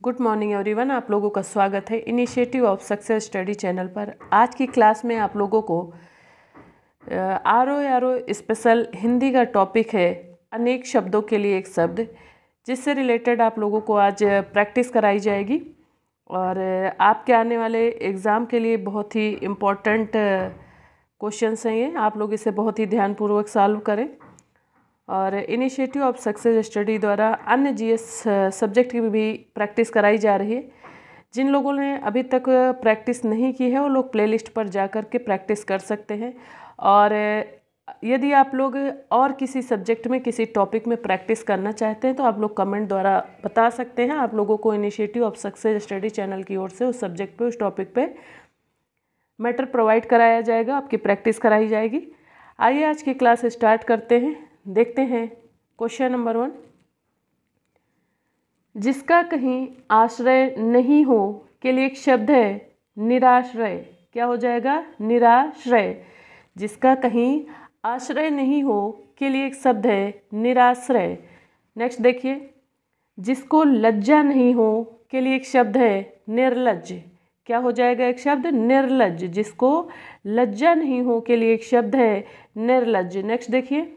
Good morning everyone. आप लोगों का स्वागत है initiative of success study channel पर। आज की क्लास में आप लोगों को आरो स्पेशल हिंदी का टॉपिक है अनेक शब्दों के लिए एक शब्द, जिससे रिलेटेड आप लोगों को आज प्रैक्टिस कराई जाएगी और आपके आने वाले एग्ज़ाम के लिए बहुत ही इम्पोर्टेंट क्वेश्चंस हैं ये। आप लोग इसे बहुत ही ध्यानपूर्वक सॉल्व करें। और इनिशिएटिव ऑफ सक्सेस स्टडी द्वारा अन्य जीएस सब्जेक्ट की भी प्रैक्टिस कराई जा रही है। जिन लोगों ने अभी तक प्रैक्टिस नहीं की है वो लोग प्लेलिस्ट पर जा कर के प्रैक्टिस कर सकते हैं। और यदि आप लोग और किसी सब्जेक्ट में किसी टॉपिक में प्रैक्टिस करना चाहते हैं तो आप लोग कमेंट द्वारा बता सकते हैं। आप लोगों को initiative of success study channel की ओर से उस सब्जेक्ट पे, उस टॉपिक पे मैटर प्रोवाइड कराया जाएगा, आपकी प्रैक्टिस कराई जाएगी। आइए आज की क्लास स्टार्ट करते हैं। देखते हैं क्वेश्चन नंबर 1। जिसका कहीं आश्रय नहीं हो के लिए एक शब्द है निराश्रय। क्या हो जाएगा? निराश्रय। जिसका कहीं आश्रय नहीं हो के लिए एक शब्द है निराश्रय। नेक्स्ट देखिए, जिसको लज्जा नहीं हो के लिए एक शब्द है निर्लज्ज। क्या हो जाएगा? एक शब्द निर्लज्ज। जिसको लज्जा नहीं हो के लिए एक शब्द है निर्लज्ज। नेक्स्ट देखिए,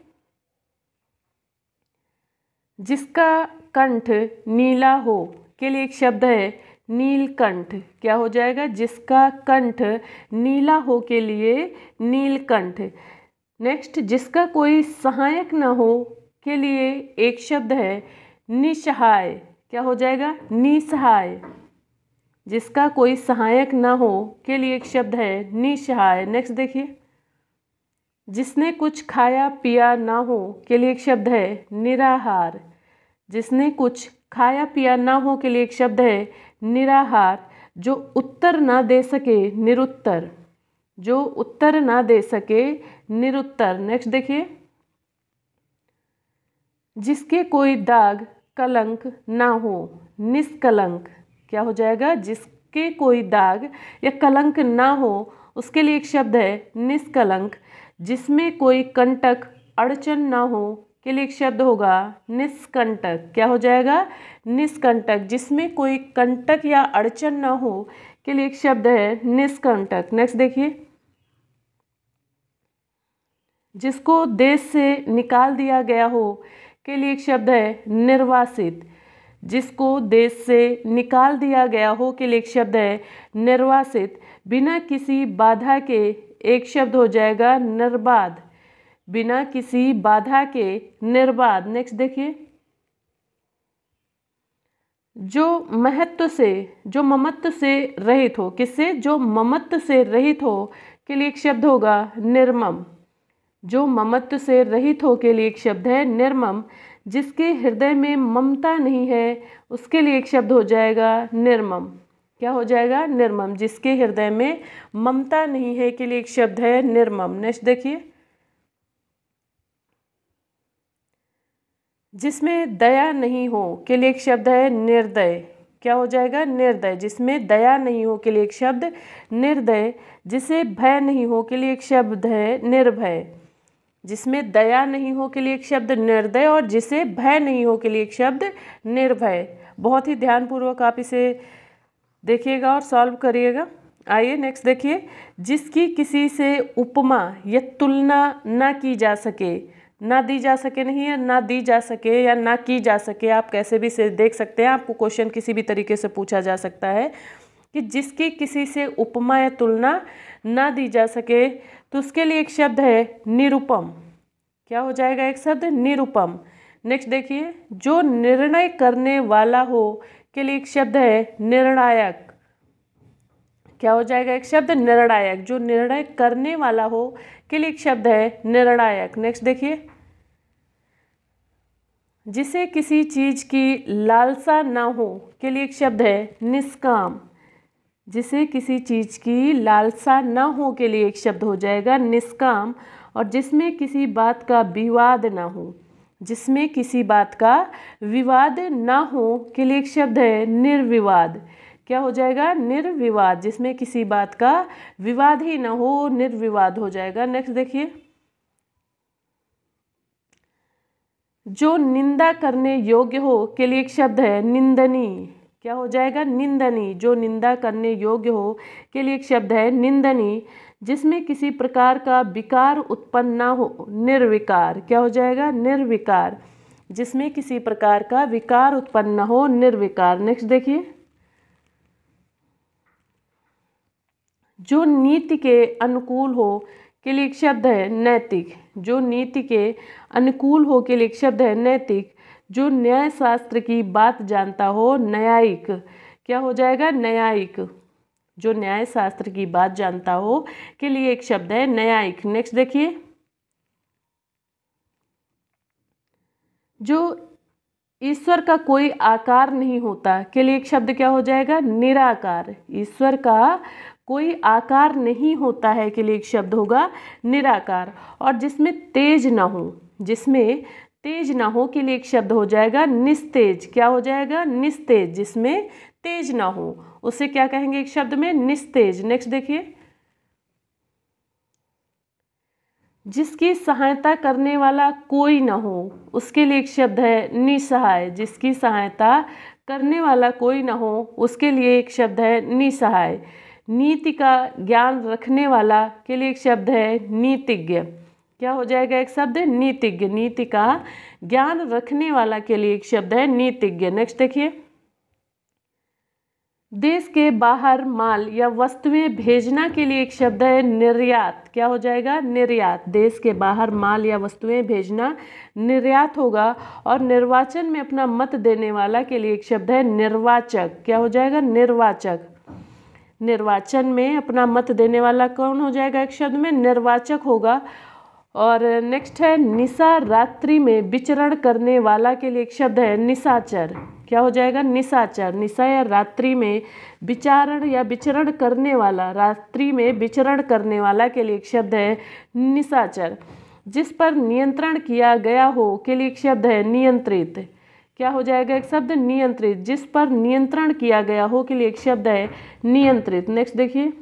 जिसका कंठ नीला हो के लिए एक शब्द है नीलकंठ। क्या हो जाएगा? जिसका कंठ नीला हो के लिए नीलकंठ। नेक्स्ट, जिसका कोई सहायक न हो के लिए एक शब्द है निसहाय। क्या हो जाएगा? निसहाय। जिसका कोई सहायक न हो के लिए एक शब्द है निसहाय। नेक्स्ट देखिए, जिसने कुछ खाया पिया ना हो के लिए एक शब्द है निराहार। जिसने कुछ खाया पिया ना हो के लिए एक शब्द है निराहार। जो उत्तर ना दे सके निरुत्तर। जो उत्तर ना दे सके निरुत्तर। नेक्स्ट देखिए, जिसके कोई दाग कलंक ना हो निष्कलंक। क्या हो जाएगा? जिसके कोई दाग या कलंक ना हो उसके लिए एक शब्द है निष्कलंक। जिसमें कोई कंटक अड़चन ना हो के लिए एक शब्द होगा निष्कंटक। क्या हो जाएगा? निष्कंटक। जिसमें कोई कंटक या अड़चन ना हो के लिए एक शब्द है निष्कंटक। नेक्स्ट देखिए, जिसको देश से निकाल दिया गया हो के लिए एक शब्द है निर्वासित। जिसको देश से निकाल दिया गया हो के लिए एक शब्द है निर्वासित। बिना किसी बाधा के एक शब्द हो जाएगा निर्बाध। बिना किसी बाधा के निर्बाध। नेक्स्ट देखिए, जो महत्व से, जो ममत्व से रहित हो, किससे? जो ममत्व से रहित हो के लिए एक शब्द होगा निर्मम। जो ममत्व से रहित हो के लिए एक शब्द है निर्मम। जिसके हृदय में ममता नहीं है उसके लिए एक शब्द हो जाएगा निर्मम। क्या हो जाएगा? निर्मम। जिसके हृदय में ममता नहीं है के लिए एक शब्द है निर्मम। नेक्स्ट देखिए, जिसमें दया नहीं हो के लिए एक शब्द है निर्दय। क्या हो जाएगा? निर्दय। जिसमें दया नहीं हो के लिए एक शब्द निर्दय। जिसे भय नहीं हो के लिए एक शब्द है निर्भय। जिसमें दया नहीं हो के लिए एक शब्द निर्दय और जिसे भय नहीं हो के लिए एक शब्द निर्भय। बहुत ही ध्यानपूर्वक आप इसे देखिएगा और सॉल्व करिएगा। आइए नेक्स्ट देखिए, जिसकी किसी से उपमा या तुलना ना की जा सके। ना दी जा सके नहीं है, ना दी जा सके या ना की जा सके, आप कैसे भी से देख सकते हैं। आपको क्वेश्चन किसी भी तरीके से पूछा जा सकता है कि जिसकी किसी से उपमा या तुलना ना दी जा सके तो उसके लिए एक शब्द है निरुपम। क्या हो जाएगा? एक शब्द निरुपम। नेक्स्ट देखिए, जो निर्णय करने वाला हो के लिए एक शब्द है निर्णायक। क्या हो जाएगा? एक शब्द निर्णायक। जो निर्णय करने वाला हो के लिए एक शब्द है निर्णायक। नेक्स्ट देखिए, जिसे किसी चीज की लालसा ना हो के लिए एक शब्द है निष्काम। जिसे किसी चीज की लालसा ना हो के लिए एक शब्द हो जाएगा निष्काम। और जिसमें किसी बात का विवाद ना हो, जिसमें किसी बात का विवाद ना हो के लिए एक शब्द है निर्विवाद। क्या हो जाएगा? निर्विवाद। जिसमें किसी बात का विवाद ही ना हो निर्विवाद हो जाएगा। नेक्स्ट देखिए, जो निंदा करने योग्य हो के लिए एक शब्द है निंदनीय। क्या हो जाएगा, निंदनीय। जो निंदा करने योग्य हो के लिए एक शब्द है निंदनीय, जिसमें किसी प्रकार का विकार उत्पन्न ना हो, निर्विकार। क्या हो जाएगा, निर्विकार। जिसमें किसी प्रकार का विकार उत्पन्न न हो, निर्विकार। नेक्स्ट देखिए, जो नीति के अनुकूल हो के लिए एक शब्द है नैतिक। जो नीति के अनुकूल हो के लिए एक शब्द है नैतिक। जो न्याय शास्त्र की बात जानता हो, न्यायिक। क्या हो जाएगा, न्यायिक। जो न्याय शास्त्र की बात जानता हो के लिए एक शब्द है न्यायिक। नेक्स्ट देखिए, जो ईश्वर का कोई आकार नहीं होता के लिए एक शब्द क्या हो जाएगा, निराकार। ईश्वर का कोई आकार नहीं होता है के लिए एक शब्द होगा निराकार। और जिसमें तेज ना हो, जिसमें तेज ना हो के लिए एक शब्द हो जाएगा निस्तेज। क्या हो जाएगा, निस्तेज। जिसमें तेज ना हो उसे क्या कहेंगे एक शब्द में, निस्तेज। नेक्स्ट देखिए, जिसकी सहायता करने वाला कोई ना हो उसके लिए एक शब्द है निसहाय। जिसकी सहायता करने वाला कोई ना हो उसके लिए एक शब्द है निसहाय। नीति का ज्ञान रखने वाला के लिए एक शब्द है नीतिज्ञ। क्या हो जाएगा एक शब्द, नीतिज्ञ। नीति का ज्ञान रखने वाला के लिए एक शब्द है नीतिज्ञ। नेक्स्ट देखिए, देश के बाहर माल या वस्तुएं भेजना के लिए एक शब्द है निर्यात। क्या हो जाएगा, निर्यात। देश के बाहर माल या वस्तुएं भेजना निर्यात होगा। और निर्वाचन में अपना मत देने वाला के लिए एक शब्द है निर्वाचक। क्या हो जाएगा, निर्वाचक। निर्वाचन में अपना मत देने वाला कौन हो जाएगा एक शब्द में, निर्वाचक होगा। और नेक्स्ट है, निशा रात्रि में विचरण करने वाला के लिए एक शब्द है निशाचर। क्या हो जाएगा, निशाचर। निशा या रात्रि में विचारण या विचरण करने वाला, रात्रि में विचरण करने वाला के लिए एक शब्द है निशाचर। जिस पर नियंत्रण किया गया हो के लिए एक शब्द है नियंत्रित। क्या हो जाएगा एक शब्द, नियंत्रित। जिस पर नियंत्रण किया गया हो के लिए एक शब्द है नियंत्रित। नेक्स्ट देखिए,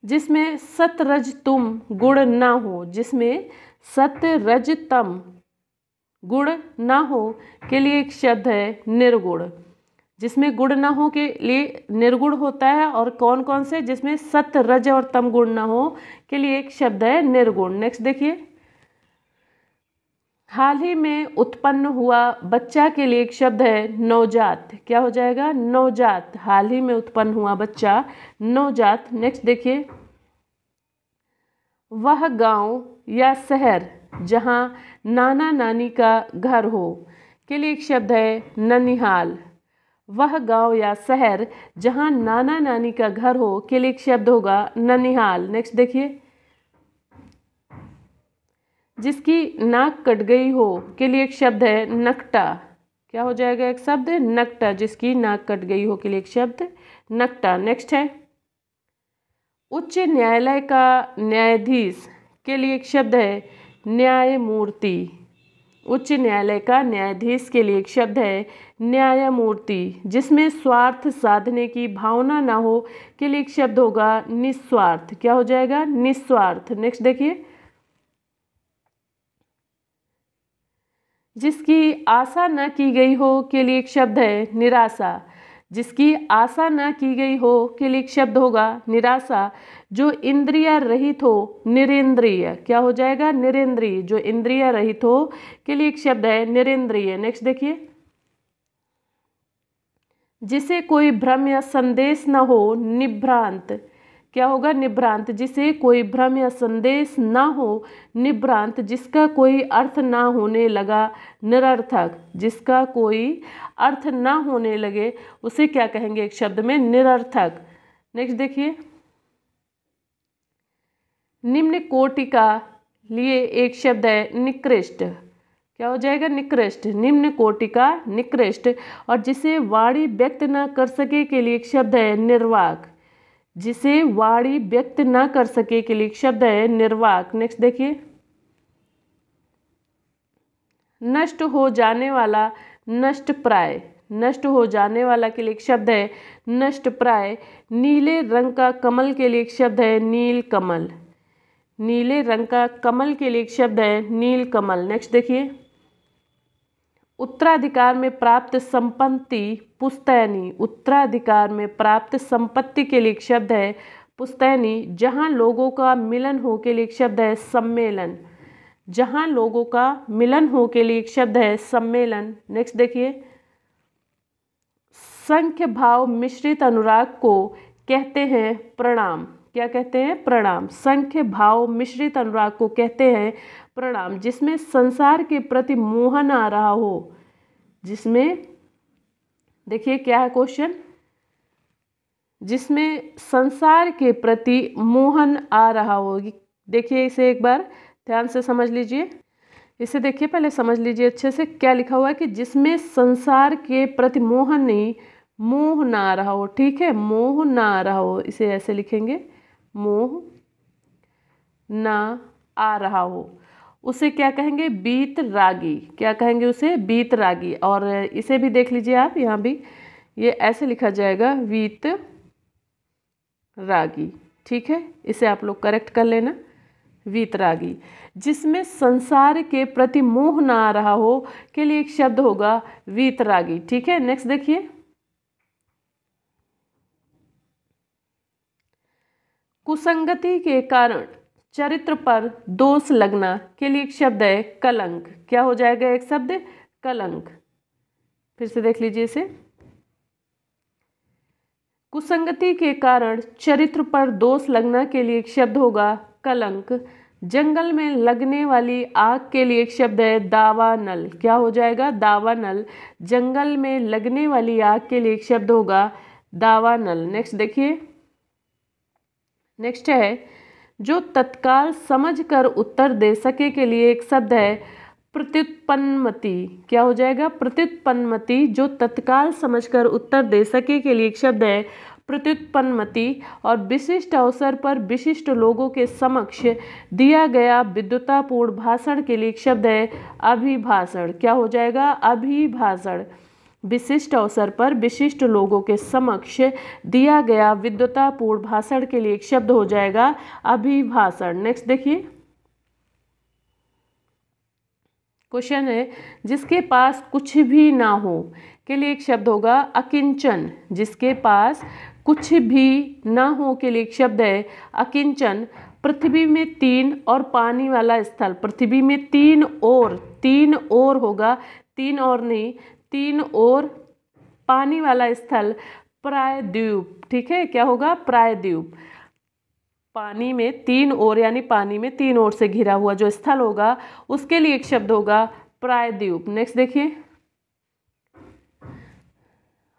जिसमें सत रज तुम गुण ना हो। जिसमें सत रज तम गुण ना हो के लिए एक शब्द है निर्गुण। जिसमें गुण ना हो के लिए निर्गुण होता है। और कौन कौन से, जिसमें सत रज और तम गुण ना हो के लिए एक शब्द है निर्गुण। नेक्स्ट देखिए, हाल ही में उत्पन्न हुआ बच्चा के लिए एक शब्द है नवजात। क्या हो जाएगा, नवजात। हाल ही में उत्पन्न हुआ बच्चा, नवजात। नेक्स्ट देखिए, वह गांव या शहर जहां नाना नानी का घर हो के लिए एक शब्द है ननिहाल। वह गांव या शहर जहां नाना नानी का घर हो के लिए एक शब्द होगा ननिहाल। नेक्स्ट देखिए, जिसकी नाक कट गई हो के लिए एक शब्द है नकटा। क्या हो जाएगा एक शब्द, नकटा। जिसकी नाक कट गई हो के लिए एक शब्द नकटा। नेक्स्ट है, उच्च न्यायालय का न्यायाधीश के लिए एक शब्द है न्यायमूर्ति। उच्च न्यायालय का न्यायाधीश के लिए एक शब्द है न्यायमूर्ति। जिसमें स्वार्थ साधने की भावना ना हो के लिए एक शब्द होगा निस्वार्थ। क्या हो जाएगा, निस्वार्थ। नेक्स्ट देखिए, जिसकी आशा न की गई हो के लिए एक शब्द है निराशा। जिसकी आशा न की गई हो के लिए एक शब्द होगा निराशा। जो इंद्रिय रहित हो, निरेंद्रिय। क्या हो जाएगा, निरेंद्रिय। जो इंद्रिय रहित हो के लिए एक शब्द है निरेंद्रिय। नेक्स्ट देखिए, जिसे कोई भ्रम या संदेश न हो, निभ्रांत। क्या होगा, निभ्रांत। जिसे कोई भ्रम या संदेश ना हो, निभ्रांत। जिसका कोई अर्थ ना होने लगा, निरर्थक। जिसका कोई अर्थ ना होने लगे उसे क्या कहेंगे एक शब्द में, निरर्थक। नेक्स्ट देखिए, निम्न कोटि का लिए एक शब्द है निकृष्ट। क्या हो जाएगा, निकृष्ट। निम्न कोटि का, निकृष्ट। और जिसे वाणी व्यक्त ना कर सके के लिए एक शब्द है निर्वाक। जिसे वाणी व्यक्त ना कर सके के लिए एक शब्द है निर्वाक। नेक्स्ट देखिए, नष्ट हो जाने वाला, नष्ट प्राय। नष्ट हो जाने वाला के लिए एक शब्द है नष्ट प्राय। नीले रंग का कमल के लिए एक शब्द है नील कमल। नीले रंग का कमल के लिए एक शब्द है नील कमल। नेक्स्ट देखिए, उत्तराधिकार में प्राप्त संपत्ति पुश्तैनी। उत्तराधिकार में प्राप्त संपत्ति के लिए एक शब्द है पुश्तैनी। जहाँ लोगों का मिलन हो के लिए एक शब्द है सम्मेलन। जहाँ लोगों का मिलन हो के लिए एक शब्द है सम्मेलन। नेक्स्ट देखिए, संख्य भाव मिश्रित अनुराग को कहते हैं प्रणाम। क्या कहते हैं? प्रणाम। संख्य भाव मिश्रित अनुराग को कहते हैं प्रणाम। जिसमें संसार के प्रति मोहन आ रहा हो, जिसमें देखिए क्या है क्वेश्चन, जिसमें संसार के प्रति मोहन आ रहा हो। देखिए इसे एक बार ध्यान से समझ लीजिए। इसे देखिए, पहले समझ लीजिए अच्छे से क्या लिखा हुआ है कि जिसमें संसार के प्रति मोहन नहीं, मोह ना आ रहा हो। ठीक है, मोह ना आ रहा हो, इसे ऐसे लिखेंगे, मोह ना आ रहा हो, उसे क्या कहेंगे? बीत रागी। क्या कहेंगे उसे? बीत रागी। और इसे भी देख लीजिए आप, यहाँ भी ये ऐसे लिखा जाएगा, वीत रागी। ठीक है, इसे आप लोग करेक्ट कर लेना, वीतरागी। जिसमें संसार के प्रति मोह ना आ रहा हो के लिए एक शब्द होगा वीतरागी। ठीक है, नेक्स्ट देखिए, कुसंगति के कारण चरित्र पर दोष लगना के लिए एक शब्द है कलंक। क्या हो जाएगा? एक शब्द कलंक। फिर से देख लीजिए इसे, कुसंगति के कारण चरित्र पर दोष लगना के लिए एक शब्द होगा कलंक। जंगल में लगने वाली आग के लिए एक शब्द है दावानल। क्या हो जाएगा? दावानल। जंगल में लगने वाली आग के लिए एक शब्द होगा दावानल। नेक्स्ट देखिए, नेक्स्ट है जो तत्काल समझकर उत्तर दे सके के लिए एक शब्द है प्रत्युत्पन्नमति। क्या हो जाएगा? प्रत्युत्पन्नमति। जो तत्काल समझकर उत्तर दे सके के लिए एक शब्द है प्रत्युत्पन्नमति। और विशिष्ट अवसर पर विशिष्ट लोगों के समक्ष दिया गया विद्वतापूर्ण भाषण के लिए एक शब्द है अभिभाषण। क्या हो जाएगा? अभिभाषण। विशिष्ट अवसर पर विशिष्ट लोगों के समक्ष दिया गया विद्वतापूर्ण भाषण के लिए एक शब्द हो जाएगा अभिभाषण। नेक्स्ट देखिए, क्वेश्चन है जिसके पास कुछ भी ना हो के लिए एक शब्द होगा अकिंचन। जिसके पास कुछ भी ना हो के लिए एक शब्द है अकिंचन। पृथ्वी में तीन और पानी वाला स्थल, पृथ्वी में तीन और होगा, तीन और नहीं, तीन और पानी वाला स्थल प्रायद्वीप। ठीक है, क्या होगा? प्रायद्वीप। पानी में तीन ओर, यानी पानी में तीन ओर से घिरा हुआ जो स्थल होगा उसके लिए एक शब्द होगा प्रायद्वीप। नेक्स्ट देखिए,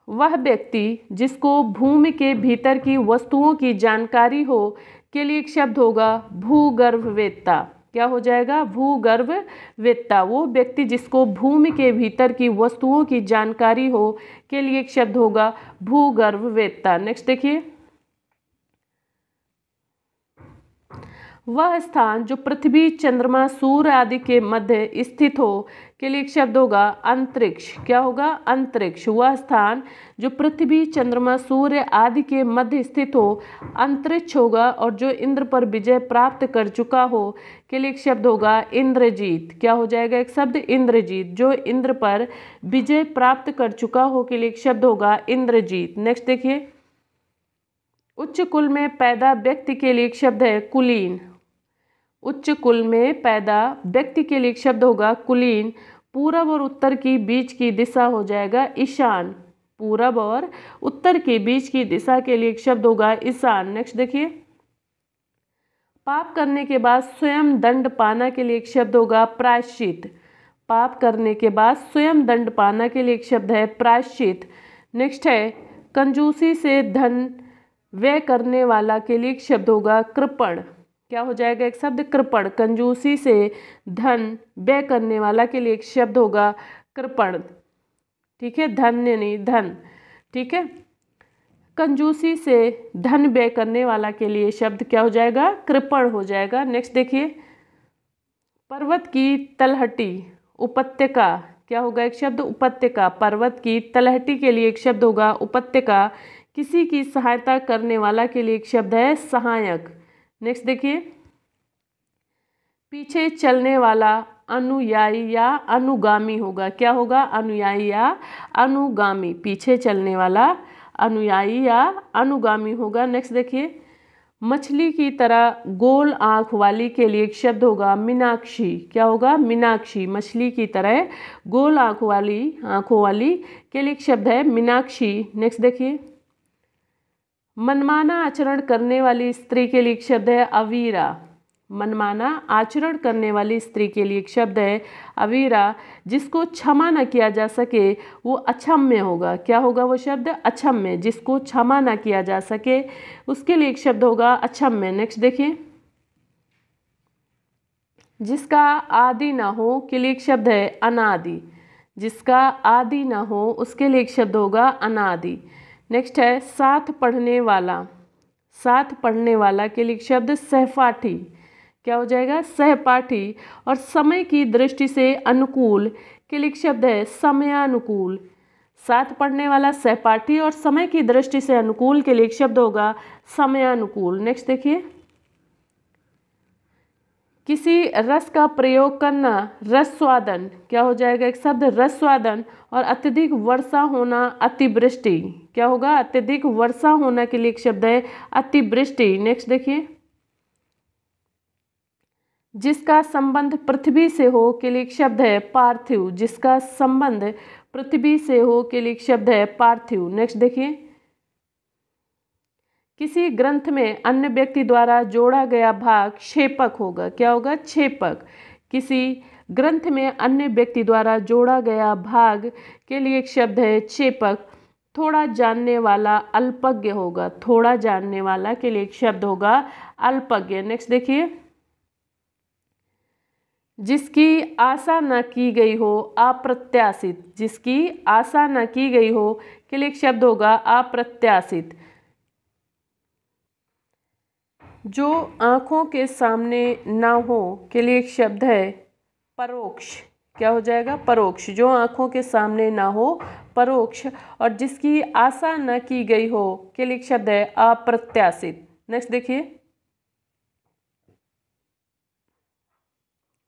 वह व्यक्ति जिसको भूमि के भीतर की वस्तुओं की जानकारी हो के लिए एक शब्द होगा भूगर्भवेत्ता। क्या हो जाएगा? भूगर्भवेत्ता। वो व्यक्ति जिसको भूमि के भीतर की वस्तुओं की जानकारी हो के लिए एक शब्द होगा भूगर्भवेत्ता। नेक्स्ट देखिए, वह स्थान जो पृथ्वी, चंद्रमा, सूर्य आदि के मध्य स्थित हो के लिए एक शब्द होगा अंतरिक्ष। क्या होगा? अंतरिक्ष। वह स्थान जो पृथ्वी, चंद्रमा, सूर्य आदि के मध्य स्थित हो अंतरिक्ष होगा। और जो इंद्र पर विजय प्राप्त कर चुका हो के लिए एक शब्द होगा इंद्रजीत। क्या हो जाएगा? एक शब्द इंद्रजीत। जो इंद्र पर विजय प्राप्त कर चुका हो के लिए एक शब्द होगा इंद्रजीत। नेक्स्ट देखिए, उच्च कुल में पैदा व्यक्ति के लिए एक शब्द है कुलीन। उच्च कुल में पैदा व्यक्ति के लिए एक शब्द होगा कुलीन। पूरब और उत्तर की बीच की दिशा हो जाएगा ईशान। पूरब और उत्तर के बीच की दिशा के लिए एक शब्द होगा ईशान। नेक्स्ट देखिए, पाप करने के बाद स्वयं दंड पाना के लिए एक शब्द होगा प्रायश्चित। पाप करने के बाद स्वयं दंड पाना के लिए एक शब्द है प्रायश्चित। नेक्स्ट है कंजूसी से धन व्यय करने वाला के लिए एक शब्द होगा कृपण। क्या हो जाएगा? एक शब्द कृपण। कंजूसी से धन व्यय करने वाला के लिए एक शब्द होगा कृपण। ठीक है, धन्य नहीं, धन। ठीक है, कंजूसी से धन व्यय करने वाला के लिए शब्द क्या हो जाएगा? कृपण हो जाएगा। नेक्स्ट देखिए, पर्वत की तलहटी उपत्यका। क्या होगा? एक शब्द उपत्यका। पर्वत की तलहटी के लिए एक शब्द होगा उपत्यका। किसी की सहायता करने वाला के लिए एक शब्द है सहायक। नेक्स्ट देखिए, पीछे चलने वाला अनुयायी या अनुगामी होगा। क्या होगा? अनुयायी या अनुगामी, पीछे चलने वाला अनुयायी या अनुगामी होगा। नेक्स्ट देखिए, मछली की तरह गोल आंख वाली के लिए एक शब्द होगा मीनाक्षी। क्या होगा? मीनाक्षी। मछली की तरह गोल आंखों वाली के लिए एक शब्द है मीनाक्षी। नेक्स्ट देखिए, मनमाना आचरण करने वाली स्त्री के लिए एक शब्द है अवीरा। मनमाना आचरण करने वाली स्त्री के लिए एक शब्द है अवीरा। जिसको क्षमा न किया जा सके वो अक्षम्य होगा। क्या होगा वो शब्द? अक्षम्य। जिसको क्षमा न किया जा सके उसके लिए एक शब्द होगा अक्षम्य। नेक्स्ट देखिए, जिसका आदि ना हो के लिए एक शब्द है अनादि। जिसका आदि ना हो उसके लिए एक शब्द होगा अनादि। नेक्स्ट है साथ पढ़ने वाला। साथ पढ़ने वाला के लिए एक शब्द सहपाठी। क्या हो जाएगा? सहपाठी। और समय की दृष्टि से अनुकूल के लिए एक शब्द है समयानुकूल। साथ पढ़ने वाला, सहपाठी और समय की दृष्टि से अनुकूल के लिए एक शब्द होगा समयानुकूल। नेक्स्ट देखिए, किसी रस का प्रयोग करना रसस्वादन। क्या हो जाएगा? एक शब्द रसस्वादन। और अत्यधिक वर्षा होना अतिवृष्टि। क्या होगा? अत्यधिक वर्षा होना के लिए एक शब्द है अतिवृष्टि। नेक्स्ट देखिए, जिसका संबंध पृथ्वी से हो के लिए एक शब्द है पार्थिव। जिसका संबंध पृथ्वी से हो के लिए एक शब्द है पार्थिव। नेक्स्ट देखिए, किसी ग्रंथ में अन्य व्यक्ति द्वारा जोड़ा गया भाग क्षेपक होगा। क्या होगा? क्षेपक। किसी ग्रंथ में अन्य व्यक्ति द्वारा जोड़ा गया भाग के लिए एक शब्द है क्षेपक। थोड़ा जानने वाला अल्पज्ञ होगा। थोड़ा जानने वाला के लिए एक शब्द होगा अल्पज्ञ। नेक्स्ट देखिए, जिसकी आशा न की गई हो अप्रत्याशित। जिसकी आशा न की गई हो के लिए एक शब्द होगा अप्रत्याशित। जो आँखों के सामने ना हो के लिए एक शब्द है परोक्ष। क्या हो जाएगा? परोक्ष। जो आँखों के सामने ना हो परोक्ष। और जिसकी आशा न की गई हो के लिए एक शब्द है अप्रत्याशित। नेक्स्ट देखिए,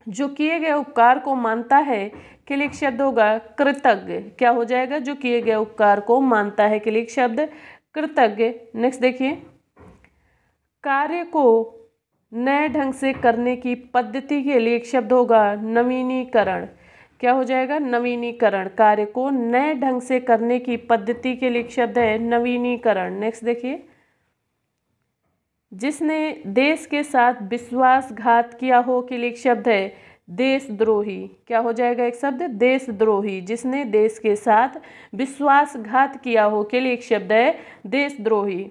जो किए गए उपकार को मानता है के लिए एक शब्द होगा कृतज्ञ। क्या हो जाएगा? जो किए गए उपकार को मानता है के लिए एक शब्द कृतज्ञ। नेक्स्ट देखिए, कार्य को नए ढंग से करने की पद्धति के लिए एक शब्द होगा नवीनीकरण। क्या हो जाएगा? नवीनीकरण। कार्य को नए ढंग से करने की पद्धति के लिए एक शब्द है नवीनीकरण। नेक्स्ट देखिए, जिसने देश के साथ विश्वासघात किया हो के लिए एक शब्द है देशद्रोही। क्या हो जाएगा? एक शब्द देशद्रोही। जिसने देश के साथ विश्वासघात किया हो के लिए एक शब्द है देशद्रोही।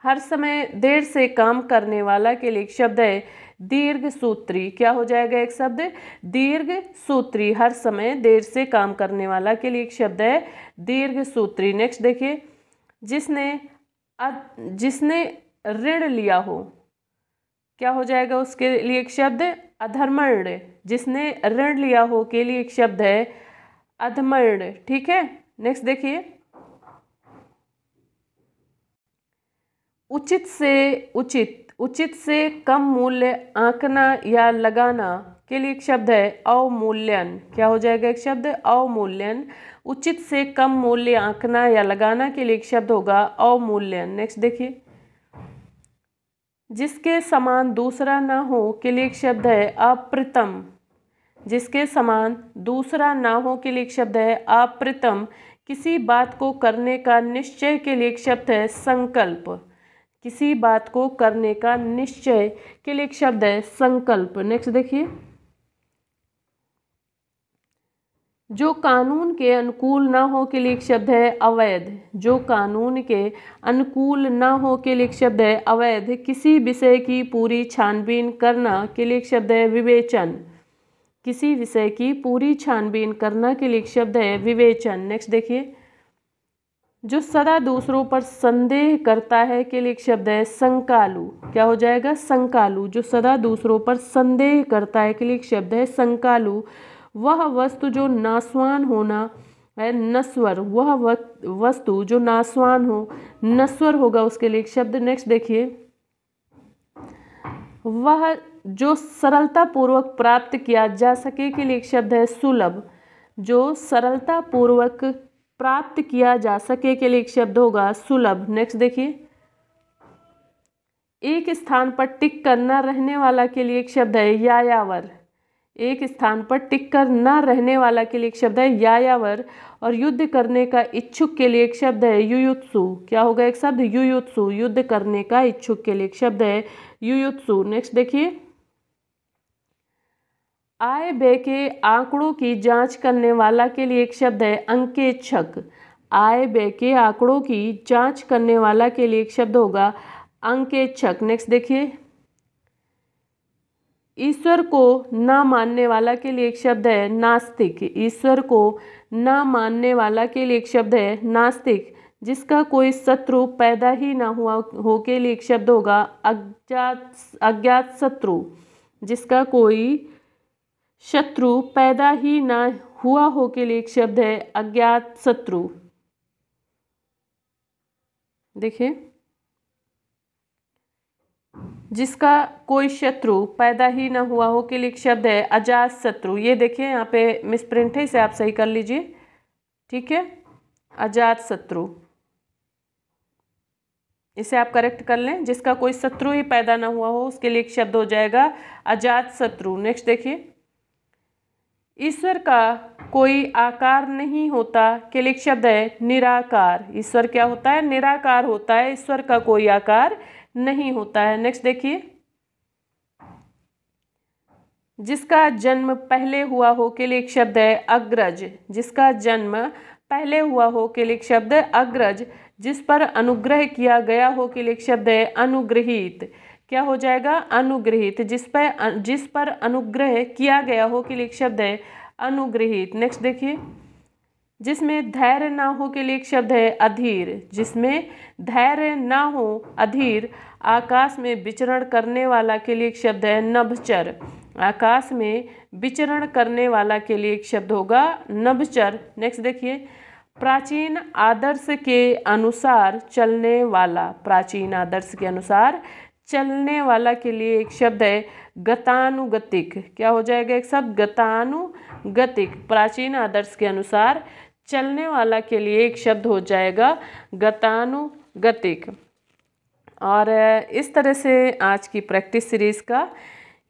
हर समय देर से काम करने वाला के लिए एक शब्द है दीर्घसूत्री। क्या हो जाएगा? एक शब्द दीर्घसूत्री। हर समय देर से काम करने वाला के लिए एक शब्द है दीर्घसूत्री। नेक्स्ट देखिए, जिसने ऋण लिया हो। क्या हो जाएगा? उसके लिए एक शब्द अधर्मण्य। जिसने ऋण लिया हो के लिए एक शब्द है अधर्मण्य। ठीक है। नेक्स्ट देखिए, उचित से कम मूल्य आंकना या लगाना के लिए एक शब्द है अवमूल्यन। क्या हो जाएगा? एक शब्द अवमूल्यन। उचित से कम मूल्य आंकना या लगाना के लिए एक शब्द होगा अवमूल्यन। नेक्स्ट देखिए, जिसके समान दूसरा ना हो के लिए एक शब्द है अप्रितम। जिसके समान दूसरा ना हो के लिए एक शब्द है अप्रितम। किसी बात को करने का निश्चय के लिए एक शब्द है संकल्प। किसी बात को करने का निश्चय के लिए एक शब्द है संकल्प। नेक्स्ट देखिए, जो कानून के अनुकूल ना हो के लिए एक शब्द है अवैध। जो कानून के अनुकूल ना हो के लिए एक शब्द है अवैध। किसी विषय की पूरी छानबीन करना के लिए एक शब्द है विवेचन। किसी विषय की पूरी छानबीन करना के लिए एक शब्द है विवेचन। नेक्स्ट देखिए, जो सदा दूसरों पर संदेह करता है के लिए एक शब्द है संकालू। क्या हो जाएगा? संकालू। जो सदा दूसरों पर संदेह करता है के लिए एक शब्द है संकालू। वह वस्तु जो नाशवान होना है नश्वर। वह वस्तु जो नाशवान हो नश्वर होगा उसके लिए एक शब्द। नेक्स्ट देखिए, वह जो सरलता पूर्वक प्राप्त किया जा सके के लिए एक शब्द है सुलभ। जो सरलता पूर्वक प्राप्त किया जा सके के लिए एक शब्द होगा सुलभ। नेक्स्ट देखिए, एक स्थान पर टिक कर न रहने वाला के लिए एक शब्द है यायावर। एक स्थान पर टिक कर न रहने वाला के लिए एक शब्द है यायावर। और युद्ध करने का इच्छुक के लिए एक शब्द है युयुत्सु। क्या होगा एक शब्द? युयुत्सु। युद्ध करने का इच्छुक के लिए एक शब्द है युयुत्सु। नेक्स्ट देखिए, आय व्यय के आंकड़ों की जांच करने वाला के लिए एक शब्द है अंकेक्षक। आय व्यय के आंकड़ों की जांच करने वाला के लिए एक शब्द होगा अंकेक्षक। नेक्स्ट देखिए, ईश्वर को न मानने वाला के लिए एक शब्द है नास्तिक। ईश्वर को न मानने वाला के लिए एक शब्द है नास्तिक। जिसका कोई शत्रु पैदा ही ना हुआ हो के लिए एक शब्द होगा अज्ञात शत्रु। जिसका कोई शत्रु पैदा ही ना हुआ हो के लिए एक शब्द है अज्ञात शत्रु। देखिए, जिसका कोई शत्रु पैदा ही ना हुआ हो के लिए एक शब्द है अजात शत्रु। ये देखिए यहाँ पे मिसप्रिंट है, इसे आप सही कर लीजिए। ठीक है, अजात शत्रु, इसे आप करेक्ट कर लें। जिसका कोई शत्रु ही पैदा ना हुआ हो उसके लिए एक शब्द हो जाएगा अजात शत्रु। नेक्स्ट देखिए, ईश्वर का कोई आकार नहीं होता के लिए एक शब्द है निराकार। ईश्वर क्या होता है? निराकार होता है। ईश्वर का कोई आकार नहीं होता है। नेक्स्ट देखिए, जिसका जन्म पहले हुआ हो के लिए एक शब्द है अग्रज। जिसका जन्म पहले हुआ हो के लिए एक शब्द है अग्रज। जिस पर अनुग्रह किया गया हो के लिए एक शब्द है अनुग्रहित। क्या हो जाएगा? अनुग्रहित। जिस पर अनुग्रह किया गया हो के लिए एक शब्द है अनुग्रहित। नेक्स्ट देखिए, जिसमें धैर्य ना हो के लिए एक शब्द है अधीर। जिसमें धैर्य ना हो अधीर। आकाश में विचरण करने वाला के लिए एक शब्द है नभचर। आकाश में विचरण करने वाला के लिए एक शब्द होगा नभचर। नेक्स्ट देखिए, प्राचीन आदर्श के अनुसार चलने वाला। प्राचीन आदर्श के अनुसार चलने वाला के लिए एक शब्द है गतानुगतिक। क्या हो जाएगा एक शब्द? गतानुगतिक। प्राचीन आदर्श के अनुसार चलने वाला के लिए एक शब्द हो जाएगा गतानुगतिक। और इस तरह से आज की प्रैक्टिस सीरीज़ का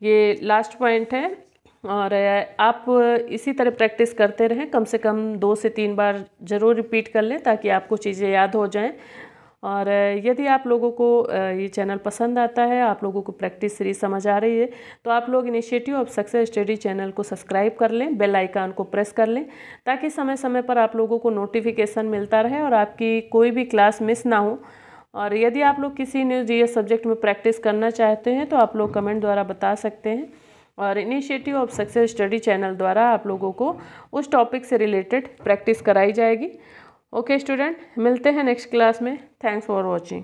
ये लास्ट पॉइंट है। और आप इसी तरह प्रैक्टिस करते रहें, कम से कम 2 से 3 बार ज़रूर रिपीट कर लें ताकि आपको चीज़ें याद हो जाएं। और यदि आप लोगों को ये चैनल पसंद आता है, आप लोगों को प्रैक्टिस सीरीज समझ आ रही है, तो आप लोग initiative of success study channel को सब्सक्राइब कर लें, बेल आइकन को प्रेस कर लें ताकि समय समय पर आप लोगों को नोटिफिकेशन मिलता रहे और आपकी कोई भी क्लास मिस ना हो। और यदि आप लोग किसी न्यू जीएस सब्जेक्ट में प्रैक्टिस करना चाहते हैं तो आप लोग कमेंट द्वारा बता सकते हैं। और initiative of success study channel द्वारा आप लोगों को उस टॉपिक से रिलेटेड प्रैक्टिस कराई जाएगी। ओके स्टूडेंट, मिलते हैं नेक्स्ट क्लास में। Thanks for watching.